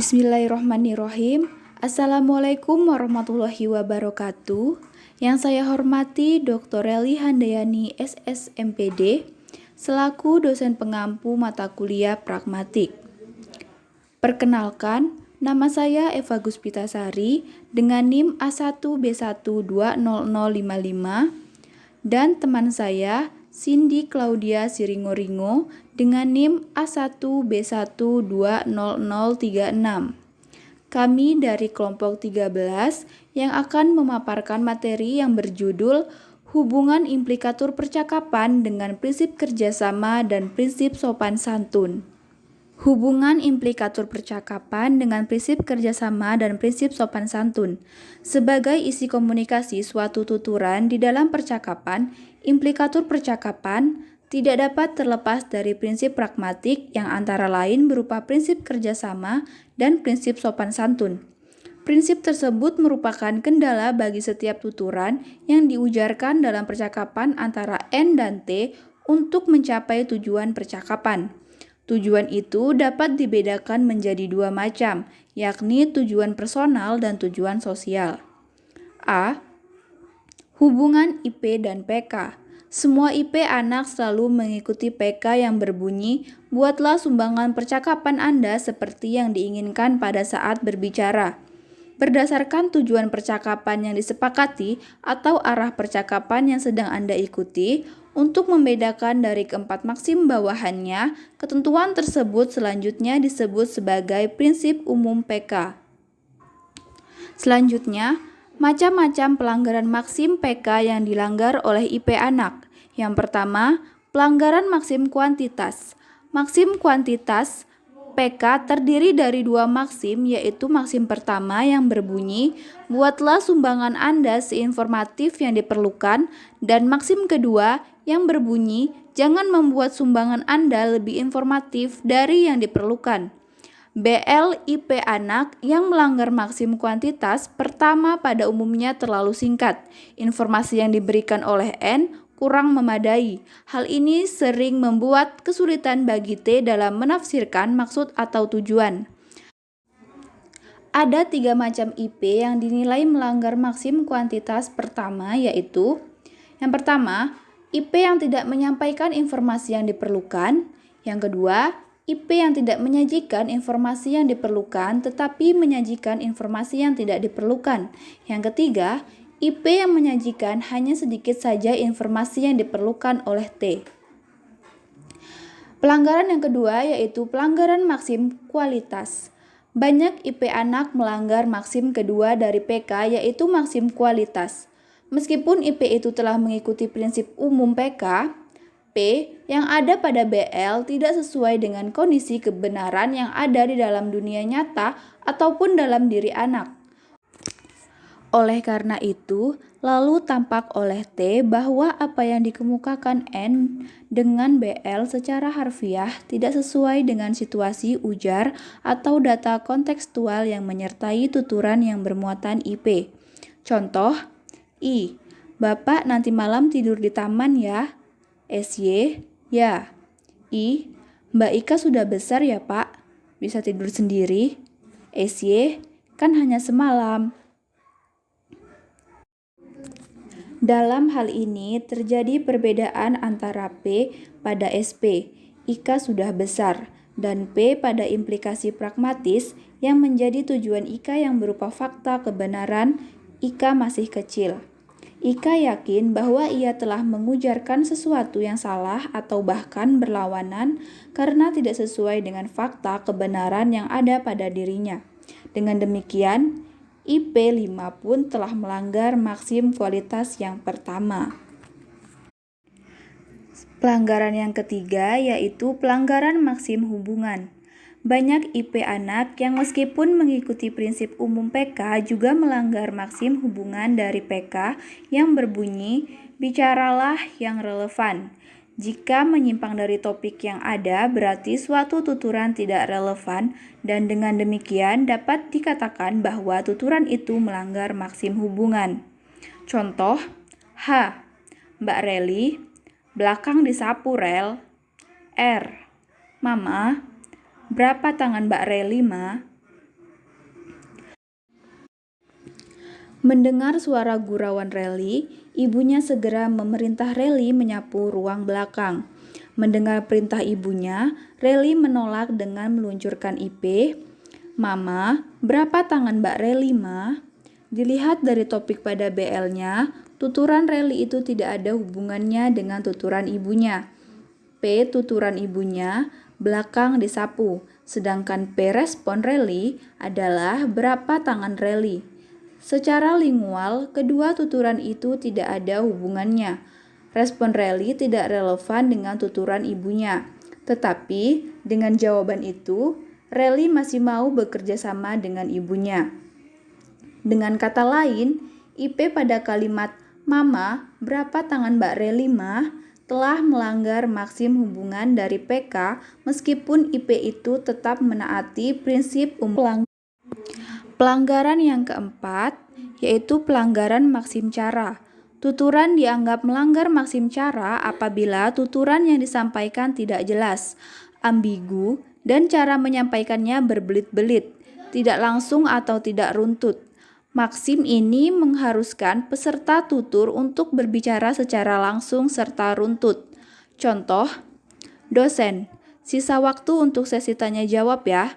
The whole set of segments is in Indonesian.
Bismillahirrohmanirrohim. Assalamualaikum warahmatullahi wabarakatuh. Yang saya hormati Dr. Reli Handayani SSMPD selaku dosen pengampu mata kuliah pragmatik. Perkenalkan, nama saya Eva Guspitasari dengan NIM A1B1200055 dan teman saya Cindy Claudia Siringo-Ringo dengan NIM A1B1200036. Kami dari kelompok 13 yang akan memaparkan materi yang berjudul Hubungan Implikatur Percakapan dengan Prinsip Kerjasama dan Prinsip Sopan Santun. Hubungan implikatur percakapan dengan prinsip kerjasama dan prinsip sopan santun. Sebagai isi komunikasi suatu tuturan di dalam percakapan, implikatur percakapan tidak dapat terlepas dari prinsip pragmatik yang antara lain berupa prinsip kerjasama dan prinsip sopan santun. Prinsip tersebut merupakan kendala bagi setiap tuturan yang diujarkan dalam percakapan antara N dan T untuk mencapai tujuan percakapan. Tujuan itu dapat dibedakan menjadi dua macam, yakni tujuan personal dan tujuan sosial. A. Hubungan IP dan PK. Semua IP anak selalu mengikuti PK yang berbunyi, buatlah sumbangan percakapan Anda seperti yang diinginkan pada saat berbicara. Berdasarkan tujuan percakapan yang disepakati atau arah percakapan yang sedang Anda ikuti, untuk membedakan dari keempat maksim bawahannya, ketentuan tersebut selanjutnya disebut sebagai prinsip umum PK. Selanjutnya, macam-macam pelanggaran maksim PK yang dilanggar oleh IP anak. Yang pertama, pelanggaran maksim kuantitas. Maksim kuantitas PK terdiri dari dua maksim, yaitu maksim pertama yang berbunyi, buatlah sumbangan Anda seinformatif yang diperlukan, dan maksim kedua yang berbunyi, jangan membuat sumbangan Anda lebih informatif dari yang diperlukan. BL IP anak yang melanggar maksim kuantitas pertama pada umumnya terlalu singkat. Informasi yang diberikan oleh N kurang memadai. Hal ini sering membuat kesulitan bagi T dalam menafsirkan maksud atau tujuan. Ada 3 macam IP yang dinilai melanggar maksim kuantitas pertama, yaitu yang pertama, IP yang tidak menyampaikan informasi yang diperlukan. Yang kedua, IP yang tidak menyajikan informasi yang diperlukan tetapi menyajikan informasi yang tidak diperlukan. Yang ketiga, IP yang menyajikan hanya sedikit saja informasi yang diperlukan oleh T. Pelanggaran yang kedua yaitu pelanggaran maksim kualitas. Banyak IP anak melanggar maksim kedua dari PK yaitu maksim kualitas. Meskipun IP itu telah mengikuti prinsip umum PK, P yang ada pada BL tidak sesuai dengan kondisi kebenaran yang ada di dalam dunia nyata ataupun dalam diri anak. Oleh karena itu, lalu tampak oleh T bahwa apa yang dikemukakan N dengan BL secara harfiah tidak sesuai dengan situasi ujar atau data kontekstual yang menyertai tuturan yang bermuatan IP. Contoh, I. Bapak nanti malam tidur di taman ya? SY, ya. I. Mbak Ika sudah besar ya Pak? Bisa tidur sendiri? SY, kan hanya semalam. Dalam hal ini terjadi perbedaan antara P pada SP, Ika sudah besar, dan P pada implikasi pragmatis yang menjadi tujuan Ika yang berupa fakta kebenaran, Ika masih kecil. Ika yakin bahwa ia telah mengujarkan sesuatu yang salah atau bahkan berlawanan karena tidak sesuai dengan fakta kebenaran yang ada pada dirinya. Dengan demikian, IP 5 pun telah melanggar maksim kualitas yang pertama. Pelanggaran yang ketiga yaitu pelanggaran maksim hubungan. Banyak IP anak yang meskipun mengikuti prinsip umum PK juga melanggar maksim hubungan dari PK yang berbunyi, bicaralah yang relevan. Jika menyimpang dari topik yang ada, berarti suatu tuturan tidak relevan dan dengan demikian dapat dikatakan bahwa tuturan itu melanggar maksim hubungan. Contoh, H. Mbak Reli, belakang disapu rel. R. Mama, berapa tangan Mbak Reli, Ma? Mendengar suara gurauan Reli, ibunya segera memerintah Reli menyapu ruang belakang. Mendengar perintah ibunya, Reli menolak dengan meluncurkan IP. "Mama, berapa tangan Mbak Reli, Ma?" Dilihat dari topik pada BL-nya, tuturan Reli itu tidak ada hubungannya dengan tuturan ibunya. P. Tuturan ibunya, belakang disapu, sedangkan P. Respon Reli adalah berapa tangan Reli. Secara lingual, kedua tuturan itu tidak ada hubungannya. Respon Reli tidak relevan dengan tuturan ibunya. Tetapi, dengan jawaban itu, Reli masih mau bekerja sama dengan ibunya. Dengan kata lain, IP pada kalimat "Mama, berapa tangan Mbak Reli, Ma?" telah melanggar maksim hubungan dari PK meskipun IP itu tetap menaati prinsip umum. Pelanggaran yang keempat, yaitu pelanggaran maksim cara. Tuturan dianggap melanggar maksim cara apabila tuturan yang disampaikan tidak jelas, ambigu, dan cara menyampaikannya berbelit-belit, tidak langsung atau tidak runtut. Maksim ini mengharuskan peserta tutur untuk berbicara secara langsung serta runtut. Contoh, dosen, sisa waktu untuk sesi tanya jawab ya.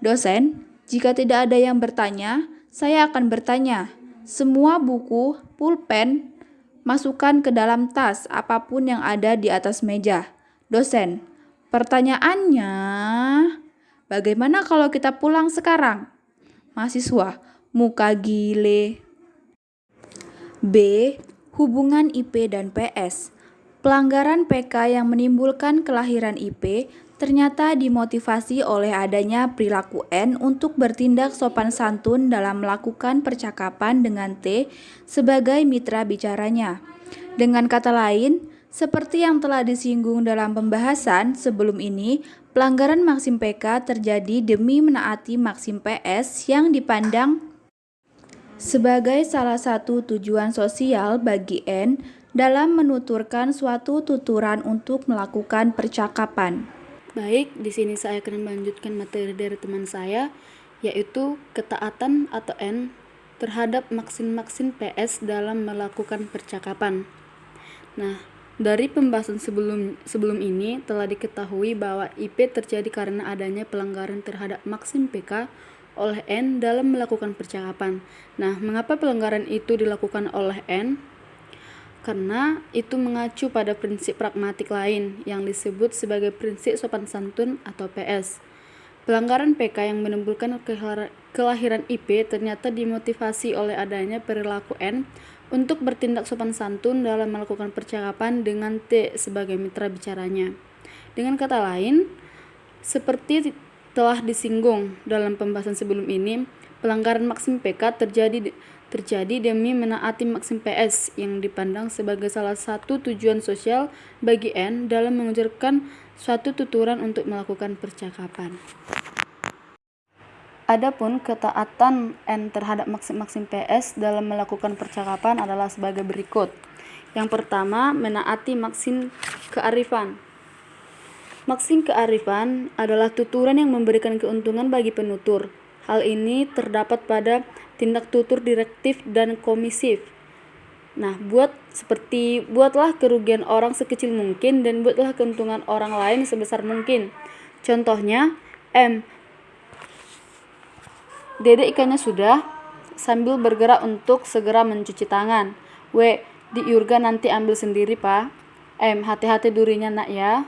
Dosen, jika tidak ada yang bertanya, saya akan bertanya. Semua buku, pulpen, masukkan ke dalam tas apapun yang ada di atas meja. Dosen, pertanyaannya, bagaimana kalau kita pulang sekarang? Mahasiswa, muka gile. B. Hubungan IP dan PS. Pelanggaran PK yang menimbulkan kelahiran IP ternyata dimotivasi oleh adanya perilaku N untuk bertindak sopan santun dalam melakukan percakapan dengan T sebagai mitra bicaranya. Dengan kata lain, seperti yang telah disinggung dalam pembahasan sebelum ini, pelanggaran maksim PK terjadi demi menaati maksim PS yang dipandang sebagai salah satu tujuan sosial bagi N dalam menuturkan suatu tuturan untuk melakukan percakapan. Baik, di sini saya akan melanjutkan materi dari teman saya, yaitu ketaatan atau N terhadap maksim-maksim PS dalam melakukan percakapan. Nah, dari pembahasan sebelum ini telah diketahui bahwa IP terjadi karena adanya pelanggaran terhadap maksim PK oleh N dalam melakukan percakapan. Nah, mengapa pelanggaran itu dilakukan oleh N? Karena itu mengacu pada prinsip pragmatik lain yang disebut sebagai prinsip sopan santun atau PS. Pelanggaran PK yang menimbulkan kelahiran IP ternyata dimotivasi oleh adanya perilaku N untuk bertindak sopan santun dalam melakukan percakapan dengan T sebagai mitra bicaranya. Dengan kata lain, seperti telah disinggung dalam pembahasan sebelum ini, pelanggaran maksim PK terjadi demi menaati maksim PS yang dipandang sebagai salah satu tujuan sosial bagi N dalam mengucapkan suatu tuturan untuk melakukan percakapan. Adapun ketaatan N terhadap maksim-maksim PS dalam melakukan percakapan adalah sebagai berikut. Yang pertama, menaati maksim kearifan. Maksim kearifan adalah tuturan yang memberikan keuntungan bagi penutur. Hal ini terdapat pada tindak tutur direktif dan komisif. Nah, buatlah kerugian orang sekecil mungkin dan buatlah keuntungan orang lain sebesar mungkin. Contohnya, M. Dede ikannya sudah, sambil bergerak untuk segera mencuci tangan. W. Di Yurga nanti ambil sendiri, Pak. M. Hati-hati durinya, nak ya.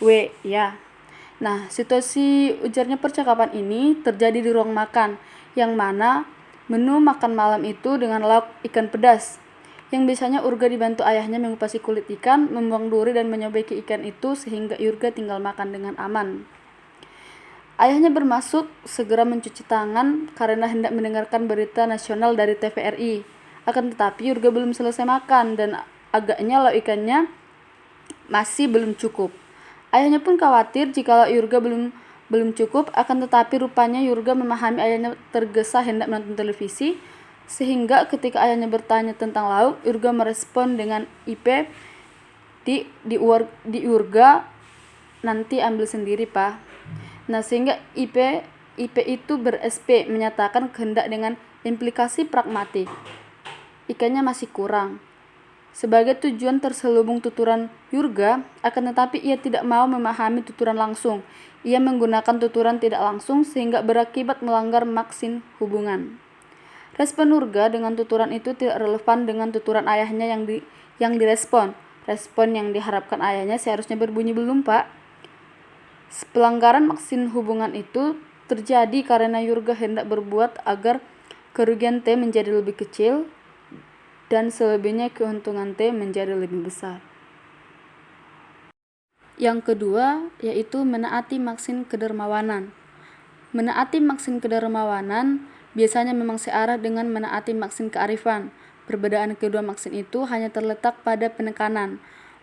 W. Ya. Nah, situasi ujarnya percakapan ini terjadi di ruang makan, yang mana menu makan malam itu dengan lauk ikan pedas. Yang biasanya Urga dibantu ayahnya mengupasi kulit ikan, membuang duri dan menyobeki ikan itu sehingga Yurga tinggal makan dengan aman. Ayahnya bermaksud segera mencuci tangan karena hendak mendengarkan berita nasional dari TVRI. Akan tetapi Yurga belum selesai makan dan agaknya lauk ikannya masih belum cukup. Ayahnya pun khawatir jikalau Yurga belum cukup, akan tetapi rupanya Yurga memahami ayahnya tergesa hendak menonton televisi, sehingga ketika ayahnya bertanya tentang lauk, Yurga merespon dengan IP di Yurga nanti ambil sendiri, Pak. Nah, sehingga IP itu ber-SP menyatakan kehendak dengan Implikasi pragmatik. Ikanya masih kurang. Sebagai tujuan terselubung tuturan Yurga, akan tetapi ia tidak mau memahami tuturan langsung. Ia menggunakan tuturan tidak langsung sehingga berakibat melanggar maksin hubungan. Respon Yurga dengan tuturan itu tidak relevan dengan tuturan ayahnya yang direspon. Respon yang diharapkan ayahnya seharusnya berbunyi belum, Pak. Pelanggaran maksin hubungan itu terjadi karena Yurga hendak berbuat agar kerugian T menjadi lebih kecil dan selebihnya keuntungan T menjadi lebih besar. Yang kedua yaitu menaati maksin kedermawanan. Menaati maksin kedermawanan biasanya memang searah dengan menaati maksin kearifan. Perbedaan kedua maksin itu hanya terletak pada penekanan.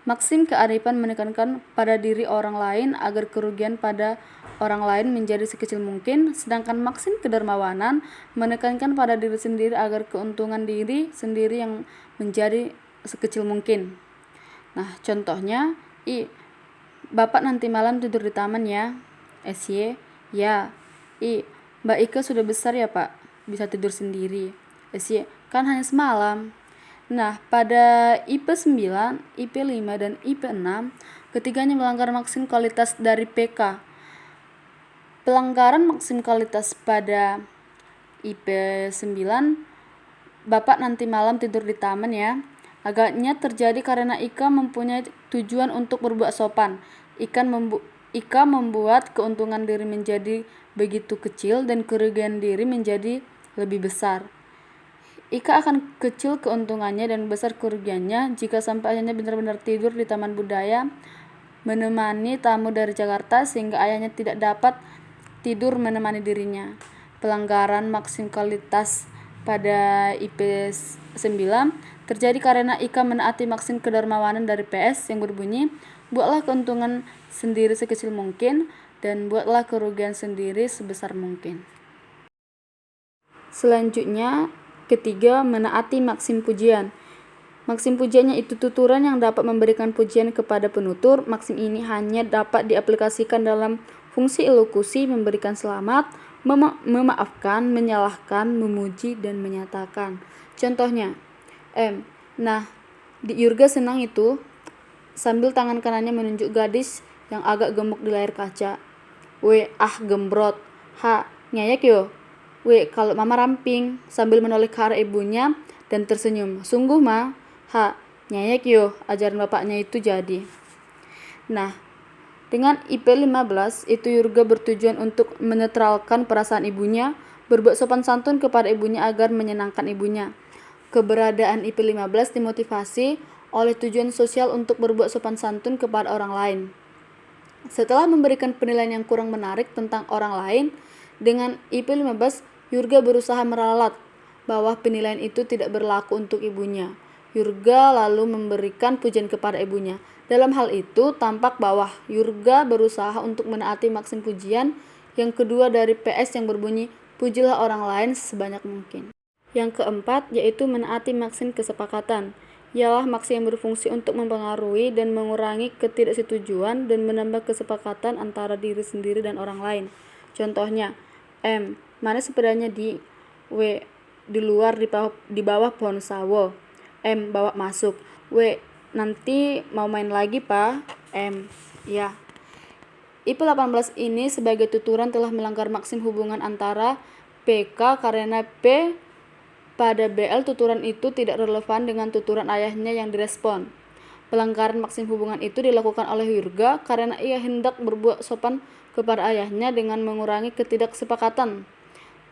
Maksim kearifan menekankan pada diri orang lain agar kerugian pada orang lain menjadi sekecil mungkin, sedangkan maksim kedermawanan menekankan pada diri sendiri agar keuntungan diri sendiri yang menjadi sekecil mungkin. Nah, contohnya, Bapak nanti malam tidur di taman ya. SY, ya. Mbak Ika sudah besar ya Pak, bisa tidur sendiri. SY, kan hanya semalam. Nah, pada IP 9, IP 5, dan IP 6, ketiganya melanggar maksim kualitas dari PK. Pelanggaran maksim kualitas pada IP 9, Bapak nanti malam tidur di taman ya. Agaknya terjadi karena Ika mempunyai tujuan untuk berbuat sopan. Ika membuat keuntungan diri menjadi begitu kecil dan kerugian diri menjadi lebih besar. Ika akan kecil keuntungannya dan besar kerugiannya jika sampai ayahnya benar-benar tidur di Taman Budaya menemani tamu dari Jakarta sehingga ayahnya tidak dapat tidur menemani dirinya. Pelanggaran maksim kualitas pada IP 9 terjadi karena Ika menaati maksim kedermawanan dari PS yang berbunyi, buatlah keuntungan sendiri sekecil mungkin dan buatlah kerugian sendiri sebesar mungkin. Selanjutnya, ketiga, menaati maksim pujian. Maksim pujian yaitu tuturan yang dapat memberikan pujian kepada penutur. Maksim ini hanya dapat diaplikasikan dalam fungsi elokusi, memberikan selamat, memaafkan, menyalahkan, memuji, dan menyatakan. Contohnya, nah, di Yurga senang itu sambil tangan kanannya menunjuk gadis yang agak gemuk di layar kaca. Gembrot. Ngeyek yo. Kalau mama ramping, sambil menoleh ke arah ibunya dan tersenyum. Sungguh ma. Nyayek yo, ajaran bapaknya itu jadi. Nah, dengan IP 15 itu Yurga bertujuan untuk menetralkan perasaan ibunya, berbuat sopan santun kepada ibunya agar menyenangkan ibunya. Keberadaan IP 15 dimotivasi oleh tujuan sosial untuk berbuat sopan santun kepada orang lain. Setelah memberikan penilaian yang kurang menarik tentang orang lain, dengan IP 15, Yurga berusaha meralat bahwa penilaian itu tidak berlaku untuk ibunya. Yurga lalu memberikan pujian kepada ibunya. Dalam hal itu, tampak bahwa Yurga berusaha untuk menaati maksim pujian yang kedua dari PS yang berbunyi, pujilah orang lain sebanyak mungkin. Yang keempat, yaitu menaati maksim kesepakatan. Ialah maksim yang berfungsi untuk mempengaruhi dan mengurangi ketidaksetujuan dan menambah kesepakatan antara diri sendiri dan orang lain. Contohnya, mana sepedanya di luar di bawah pohon sawo. Bawa masuk. Nanti mau main lagi Pak. Ya. IP 18 ini sebagai tuturan telah melanggar maksim hubungan antara PK karena P pada BL tuturan itu tidak relevan dengan tuturan ayahnya yang direspon. Pelanggaran maksim hubungan itu dilakukan oleh Yurga karena ia hendak berbuat sopan kepada ayahnya dengan mengurangi ketidaksepakatan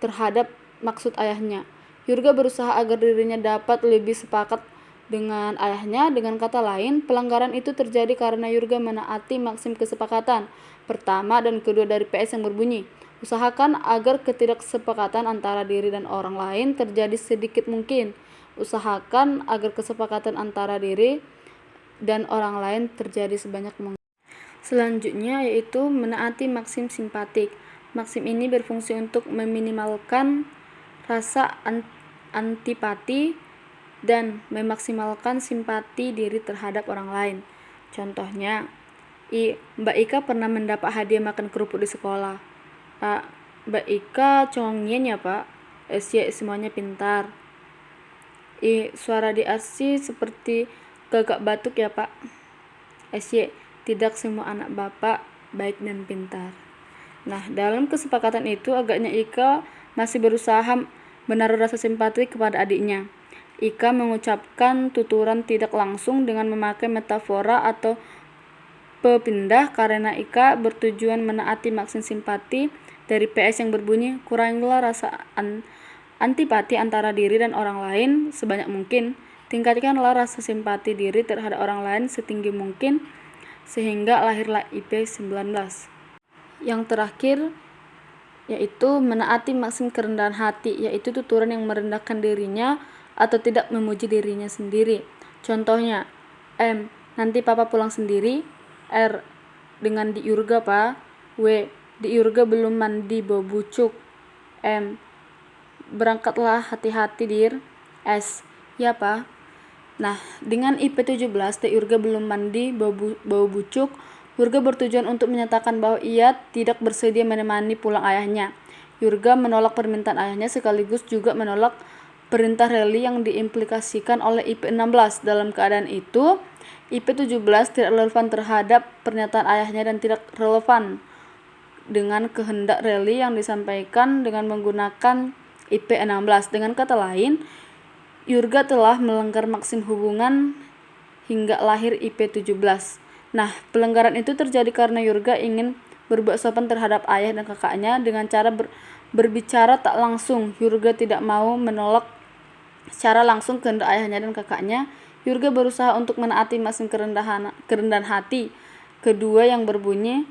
terhadap maksud ayahnya. Yurga berusaha agar dirinya dapat lebih sepakat dengan ayahnya. Dengan kata lain, pelanggaran itu terjadi karena Yurga menaati maksim kesepakatan pertama dan kedua dari PS yang berbunyi, usahakan agar ketidaksepakatan antara diri dan orang lain terjadi sedikit mungkin. Usahakan agar kesepakatan antara diri dan orang lain terjadi sebanyak mungkin. Selanjutnya yaitu menaati maksim simpatik. Maksim ini berfungsi untuk meminimalkan rasa antipati dan memaksimalkan simpati diri terhadap orang lain. Contohnya, Mbak Ika pernah mendapat hadiah makan kerupuk di sekolah. Mbak Ika congien ya Pak. SY semuanya pintar. I. Suara di ASI seperti gagak batuk ya Pak. SY. Tidak semua anak Bapak baik dan pintar. Nah, dalam kesepakatan itu agaknya Ika masih berusaha menaruh rasa simpati kepada adiknya. Ika mengucapkan tuturan tidak langsung dengan memakai metafora atau pepindah karena Ika bertujuan menaati maksud simpati dari PS yang berbunyi, kurangilah rasa antipati antara diri dan orang lain sebanyak mungkin. Tingkatkanlah rasa simpati diri terhadap orang lain setinggi mungkin sehingga lahirlah IP 19. Yang terakhir yaitu menaati maksim kerendahan hati, yaitu tuturan yang merendahkan dirinya atau tidak memuji dirinya sendiri. Contohnya, M. Nanti papa pulang sendiri. R. Dengan di Yurga pa. W. Di Yurga belum mandi bau bucuk. M. Berangkatlah hati-hati dir. S. Ya pa. Nah, dengan IP 17 di Yurga belum mandi bau bucuk, Yurga bertujuan untuk menyatakan bahwa ia tidak bersedia menemani pulang ayahnya. Yurga menolak permintaan ayahnya sekaligus juga menolak perintah reli yang diimplikasikan oleh IP 16. Dalam keadaan itu, IP 17 tidak relevan terhadap pernyataan ayahnya dan tidak relevan dengan kehendak reli yang disampaikan dengan menggunakan IP 16. Dengan kata lain, Yurga telah melanggar maksim hubungan hingga lahir IP 17. Nah, pelanggaran itu terjadi karena Yurga ingin berbuat sopan terhadap ayah dan kakaknya dengan cara berbicara tak langsung. Yurga tidak mau menolak secara langsung kehendak ayahnya dan kakaknya. Yurga berusaha untuk menaati maksim kerendahan hati kedua yang berbunyi,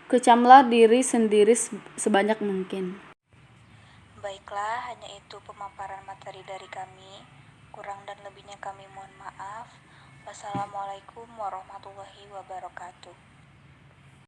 kecamlah diri sendiri sebanyak mungkin. Baiklah, hanya itu pemaparan materi dari kami. Kurang dan lebihnya kami mohon maaf. Wassalamualaikum warahmatullahi wabarakatuh.